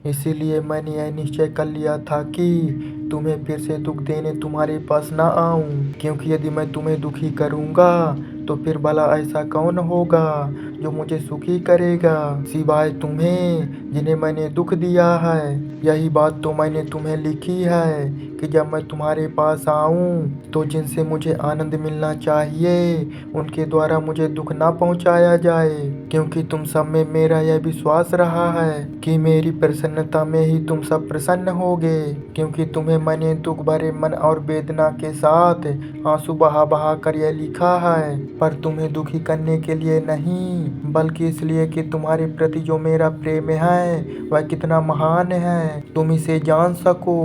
इसीलिए मैंने यह निश्चय कर लिया था कि तुम्हें फिर से दुख देने तुम्हारे पास ना आऊं, क्योंकि यदि मैं तुम्हें दुखी करूंगा तो फिर भला ऐसा कौन होगा जो मुझे सुखी करेगा सिवाय तुम्हें जिन्हें मैंने दुख दिया है। यही बात तो मैंने तुम्हें लिखी है कि जब मैं तुम्हारे पास आऊं तो जिनसे मुझे आनंद मिलना चाहिए उनके द्वारा मुझे दुख ना पहुंचाया जाए, क्योंकि तुम सब में मेरा यह विश्वास रहा है कि मेरी प्रसन्नता में ही तुम सब प्रसन्न होगे, क्योंकि तुम्हें मैंने दुख भरे मन और वेदना के साथ आंसू बहा बहा कर यह लिखा है, पर तुम्हें दुखी करने के लिए नहीं बल्कि इसलिए कि तुम्हारे प्रति जो मेरा प्रेम है वह कितना महान है तुम इसे जान सको।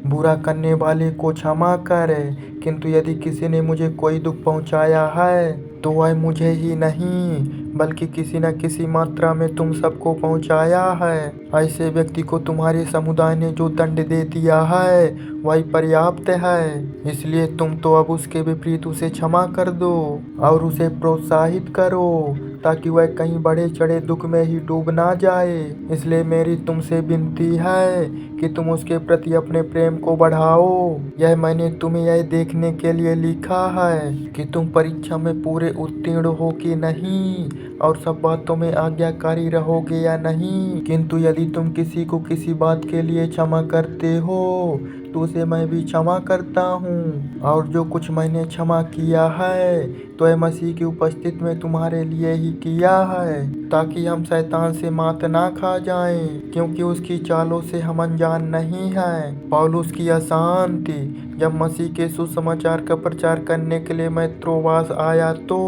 बुरा करने वाले को क्षमा कर, किंतु यदि किसी ने मुझे कोई दुख पहुंचाया है तो वह मुझे ही नहीं बल्कि किसी न किसी मात्रा में तुम सबको पहुंचाया है। ऐसे व्यक्ति को तुम्हारे समुदाय ने जो दंड दे दिया है वही पर्याप्त है, इसलिए तुम तो अब उसके विपरीत उसे क्षमा कर दो और उसे प्रोत्साहित करो ताकि वह कहीं बढ़े चढ़े दुख में ही डूब ना जाए। इसलिए मेरी तुमसे विनती है कि तुम उसके प्रति अपने प्रेम को बढ़ाओ। यह मैंने तुम्हें यह देखने के लिए लिखा है कि तुम परीक्षा में पूरे उत्तीर्ण हो कि नहीं और सब बातों में आज्ञाकारी रहोगे या नहीं, किंतु यदि तुम किसी को किसी बात के लिए क्षमा करते हो तो उसे मैं भी क्षमा करता हूँ, और जो कुछ मैंने क्षमा किया है तो यह मसीह की उपस्थिति में तुम्हारे लिए ही किया है ताकि हम शैतान से मात ना खा जाएं, क्योंकि उसकी चालों से हम अनजान नहीं हैं। पौलुस की अशांति। जब मसीह के सुसमाचार का प्रचार करने के लिए मैं त्रोआस आया तो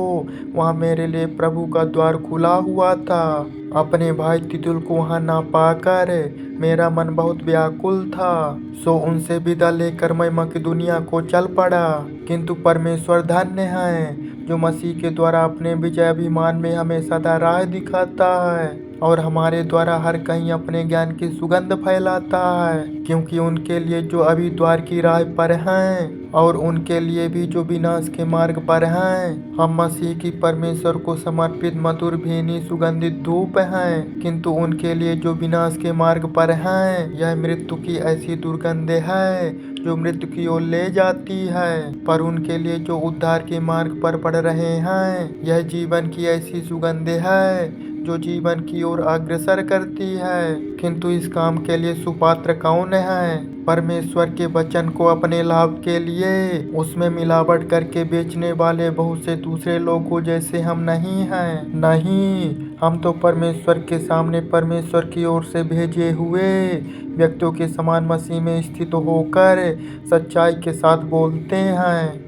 वहाँ मेरे लिए प्रभु का द्वार खुला हुआ था। अपने भाई तीतुल को वहाँ ना पाकर मेरा मन बहुत व्याकुल था, सो उनसे विदा लेकर मैं मकिदुनिया को चल पड़ा। किंतु परमेश्वर धन्य है जो मसीह के द्वारा अपने विजय अभिमान में हमें सदा राह दिखाता है और हमारे द्वारा हर कहीं अपने ज्ञान की सुगंध फैलाता है, क्योंकि उनके लिए जो अभी द्वार की राह पर हैं और उनके लिए भी जो विनाश के मार्ग पर हैं, हम मसीह की परमेश्वर को समर्पित मधुर भीनी सुगंधित धूप हैं। किंतु उनके लिए जो विनाश के मार्ग पर हैं, यह मृत्यु की ऐसी दुर्गंध है जो मृत्यु की ओर ले जाती है, पर उनके लिए जो उद्धार के मार्ग पर बढ़ रहे हैं, यह जीवन की ऐसी सुगंध है जो जीवन की ओर अग्रसर करती है। किंतु इस काम के लिए सुपात्र कौन है? परमेश्वर के वचन को अपने लाभ के लिए उसमें मिलावट करके बेचने वाले बहुत से दूसरे लोगों जैसे हम नहीं हैं। नहीं, हम तो परमेश्वर के सामने परमेश्वर की ओर से भेजे हुए व्यक्तियों के समान मसीह में स्थित होकर सच्चाई के साथ बोलते हैं।